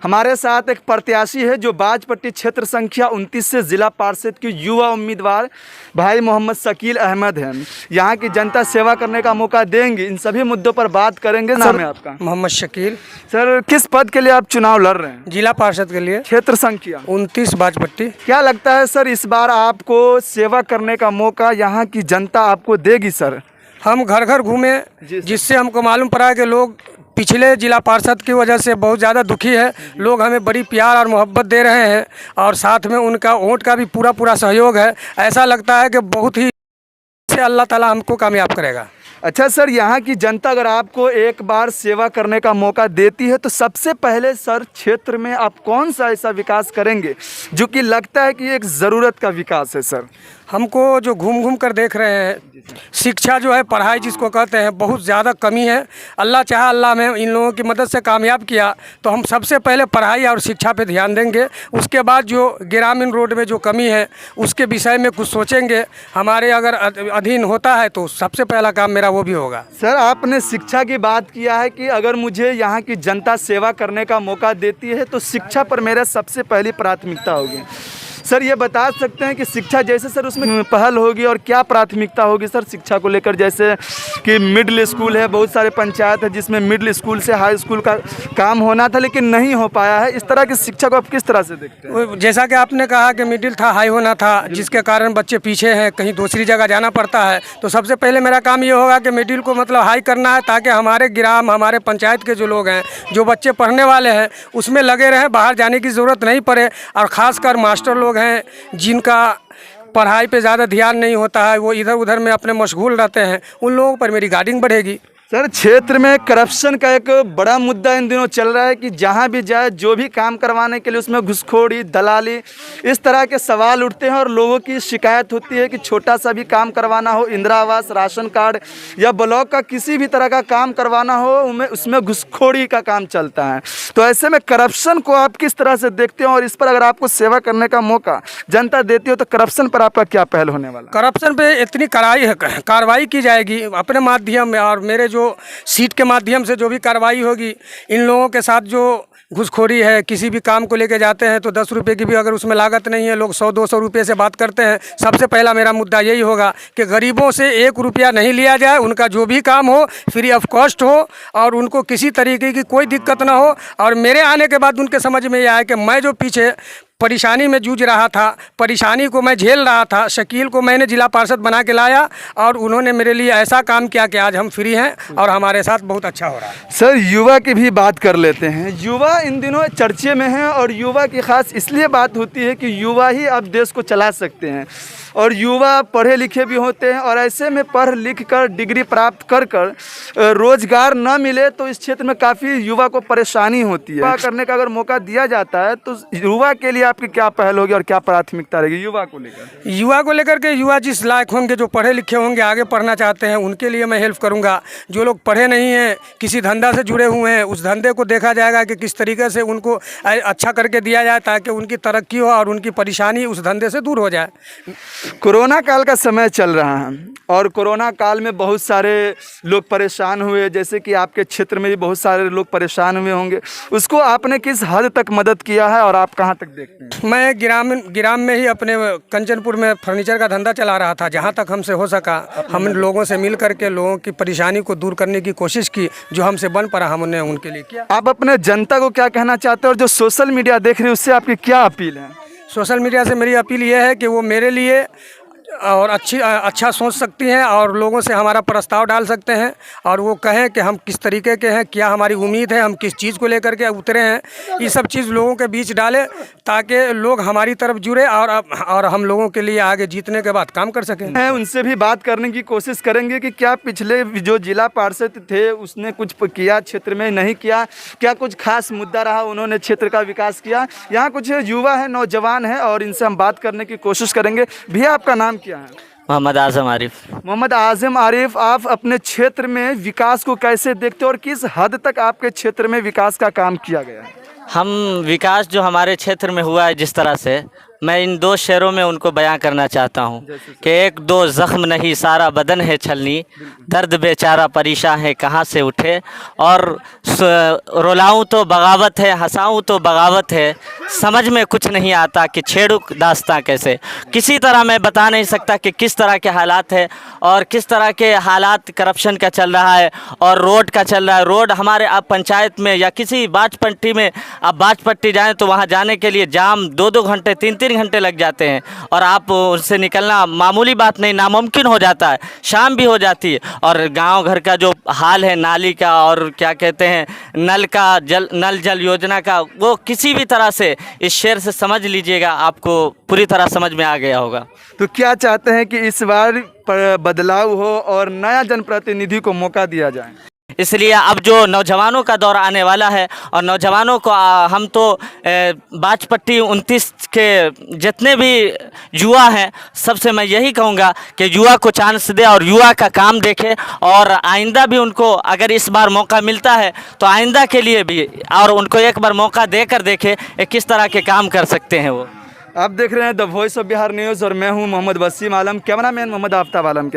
हमारे साथ एक प्रत्याशी है जो बाजपट्टी क्षेत्र संख्या 29 से जिला पार्षद के युवा उम्मीदवार भाई मोहम्मद शकील अहमद हैं। यहाँ की जनता सेवा करने का मौका देंगे, इन सभी मुद्दों पर बात करेंगे। नाम है आपका? मोहम्मद शकील। सर, किस पद के लिए आप चुनाव लड़ रहे हैं? जिला पार्षद के लिए, क्षेत्र संख्या 29 बाजपट्टी। क्या लगता है सर, इस बार आपको सेवा करने का मौका यहाँ की जनता आपको देगी? सर, हम घर घर घूमे, जिससे हमको मालूम पड़ा कि लोग पिछले जिला पार्षद की वजह से बहुत ज़्यादा दुखी है। लोग हमें बड़ी प्यार और मोहब्बत दे रहे हैं और साथ में उनका वोट का भी पूरा सहयोग है। ऐसा लगता है कि बहुत ही से अल्लाह ताला हमको कामयाब करेगा। अच्छा सर, यहाँ की जनता अगर आपको एक बार सेवा करने का मौका देती है तो सबसे पहले सर क्षेत्र में आप कौन सा ऐसा विकास करेंगे जो कि लगता है कि एक ज़रूरत का विकास है? सर, हमको जो घूम घूम कर देख रहे हैं, शिक्षा जो है, पढ़ाई जिसको कहते हैं, बहुत ज़्यादा कमी है। अल्लाह चाहा, अल्लाह में इन लोगों की मदद से कामयाब किया तो हम सबसे पहले पढ़ाई और शिक्षा पे ध्यान देंगे। उसके बाद जो ग्रामीण रोड में जो कमी है उसके विषय में कुछ सोचेंगे। हमारे अगर अधीन होता है तो सबसे पहला काम मेरा वो भी होगा। सर, आपने शिक्षा की बात किया है कि अगर मुझे यहाँ की जनता सेवा करने का मौका देती है तो शिक्षा पर मेरा सबसे पहली प्राथमिकता होगी। सर, ये बता सकते हैं कि शिक्षा जैसे सर उसमें पहल होगी और क्या प्राथमिकता होगी सर शिक्षा को लेकर? जैसे कि मिडिल स्कूल है, बहुत सारे पंचायत है जिसमें मिडिल स्कूल से हाई स्कूल का काम होना था लेकिन नहीं हो पाया है। इस तरह की शिक्षा को आप किस तरह से देखते हैं? जैसा कि आपने कहा कि मिडिल था, हाई होना था, जिसके कारण बच्चे पीछे हैं, कहीं दूसरी जगह जाना पड़ता है। तो सबसे पहले मेरा काम ये होगा कि मिडिल को मतलब हाई करना है, ताकि हमारे ग्राम, हमारे पंचायत के जो लोग हैं, जो बच्चे पढ़ने वाले हैं, उसमें लगे रहें, बाहर जाने की ज़रूरत नहीं पड़े। और ख़ासकर मास्टर लोग हैं जिनका पढ़ाई पे ज़्यादा ध्यान नहीं होता है, वो इधर उधर में अपने मशगूल रहते हैं, उन लोगों पर मेरी गाइडिंग बढ़ेगी। सर, क्षेत्र में करप्शन का एक बड़ा मुद्दा इन दिनों चल रहा है कि जहां भी जाए, जो भी काम करवाने के लिए उसमें घुसखोरी, दलाली, इस तरह के सवाल उठते हैं और लोगों की शिकायत होती है कि छोटा सा भी काम करवाना हो, इंदिरा आवास, राशन कार्ड या ब्लॉक का किसी भी तरह का काम करवाना हो, उसमें घुसखोरी का काम चलता है। तो ऐसे में करप्शन को आप किस तरह से देखते हो और इस पर अगर आपको सेवा करने का मौका जनता देती हो तो करप्शन पर आपका क्या पहल होने वाला? करप्शन पे इतनी कार्रवाई की जाएगी अपने माध्यम में, और मेरे जो सीट के माध्यम से जो भी कार्रवाई होगी, इन लोगों के साथ जो घुसखोरी है, किसी भी काम को लेके जाते हैं तो 10 रुपये की भी अगर उसमें लागत नहीं है, लोग 100-200 रुपये से बात करते हैं। सबसे पहला मेरा मुद्दा यही होगा कि गरीबों से 1 रुपया नहीं लिया जाए, उनका जो भी काम हो फ्री ऑफ कॉस्ट हो और उनको किसी तरीके की कोई दिक्कत ना हो। और मेरे आने के बाद उनके समझ में यह आए कि मैं जो पीछे परेशानी में जूझ रहा था, परेशानी को मैं झेल रहा था, शकील को मैंने जिला पार्षद बना के लाया और उन्होंने मेरे लिए ऐसा काम किया कि आज हम फ्री हैं और हमारे साथ बहुत अच्छा हो रहा है। सर, युवा की भी बात कर लेते हैं। युवा इन दिनों चर्चे में हैं और युवा की खास इसलिए बात होती है कि युवा ही अब देश को चला सकते हैं और युवा पढ़े लिखे भी होते हैं। और ऐसे में पढ़ लिख कर डिग्री प्राप्त कर रोजगार न मिले तो इस क्षेत्र में काफ़ी युवा को परेशानी होती है। युवा करने का अगर मौका दिया जाता है तो युवा के लिए आपकी क्या पहल होगी और क्या प्राथमिकता रहेगी युवा को लेकर? युवा को लेकर के युवा जिस लायक होंगे, जो पढ़े लिखे होंगे, आगे पढ़ना चाहते हैं, उनके लिए मैं हेल्प करूंगा। जो लोग पढ़े नहीं हैं, किसी धंधा से जुड़े हुए हैं, उस धंधे को देखा जाएगा कि किस तरीके से उनको अच्छा करके दिया जाए ताकि उनकी तरक्की हो और उनकी परेशानी उस धंधे से दूर हो जाए। कोरोना काल का समय चल रहा है और कोरोना काल में बहुत सारे लोग परेशान हुए, जैसे कि आपके क्षेत्र में भी बहुत सारे लोग परेशान हुए होंगे। उसको आपने किस हद तक मदद किया है और आप कहां तक देखते हैं? मैं ग्राम में ही अपने कंचनपुर में फर्नीचर का धंधा चला रहा था। जहां तक हमसे हो सका हम लोगों से मिल करके लोगों की परेशानी को दूर करने की कोशिश की। जो हमसे बन पड़ा हमने उनके लिए किया। आप अपने जनता को क्या कहना चाहते हैं और जो सोशल मीडिया देख रही है उससे आपकी क्या अपील है? सोशल मीडिया से मेरी अपील ये है कि वो मेरे लिए और अच्छा सोच सकती हैं और लोगों से हमारा प्रस्ताव डाल सकते हैं और वो कहें कि हम किस तरीके के हैं, क्या हमारी उम्मीद है, हम किस चीज़ को लेकर के उतरे हैं। ये सब चीज़ लोगों के बीच डालें ताकि लोग हमारी तरफ जुड़े और हम लोगों के लिए आगे जीतने के बाद काम कर सकें। उनसे भी बात करने की कोशिश करेंगे कि क्या पिछले जो जिला पार्षद थे उसने कुछ किया, क्षेत्र में नहीं किया, क्या कुछ खास मुद्दा रहा, उन्होंने क्षेत्र का विकास किया। यहाँ कुछ युवा है, नौजवान है और इनसे हम बात करने की कोशिश करेंगे। भैया, आपका नाम क्या है? मोहम्मद आज़म आरिफ। मोहम्मद आज़म आरिफ, आप अपने क्षेत्र में विकास को कैसे देखते हो और किस हद तक आपके क्षेत्र में विकास का काम किया गया है? हम विकास जो हमारे क्षेत्र में हुआ है जिस तरह से, मैं इन 2 शेरों में उनको बयां करना चाहता हूँ कि एक दो ज़ख्म नहीं सारा बदन है छलनी, दर्द बेचारा परेशान है कहाँ से उठे, और रुलाऊं तो बगावत है हंसाऊं तो बगावत है, समझ में कुछ नहीं आता कि छेड़ूं दास्तां कैसे। किसी तरह मैं बता नहीं सकता कि किस तरह के हालात है और किस तरह के हालात करप्शन का चल रहा है और रोड का चल रहा है। रोड हमारे आप पंचायत में या किसी बाजपट्टी में आप बाजपट्टी जाएं तो वहाँ जाने के लिए जाम 2-2 घंटे 3-3 घंटे लग जाते हैं और आप उससे निकलना मामूली बात नहीं, नामुमकिन हो जाता है, शाम भी हो जाती है। और गांव घर का जो हाल है नाली का और क्या कहते हैं नल जल योजना का, वो किसी भी तरह से इस शेर से समझ लीजिएगा, आपको पूरी तरह समझ में आ गया होगा। तो क्या चाहते हैं कि इस बार बदलाव हो और नया जनप्रतिनिधि को मौका दिया जाए? इसलिए अब जो नौजवानों का दौर आने वाला है और नौजवानों को हम तो बाजपट्टी 29 के जितने भी युवा हैं सबसे मैं यही कहूँगा कि युवा को चांस दे और युवा का काम देखे, और आइंदा भी उनको अगर इस बार मौका मिलता है तो आइंदा के लिए भी और उनको एक बार मौका देकर देखे किस तरह के काम कर सकते हैं वो। आप देख रहे हैं the voice of Bihar news और मैं हूं मोहम्मद वसीम आलम, कैमरामैन मोहम्मद आफ्ताब आलम के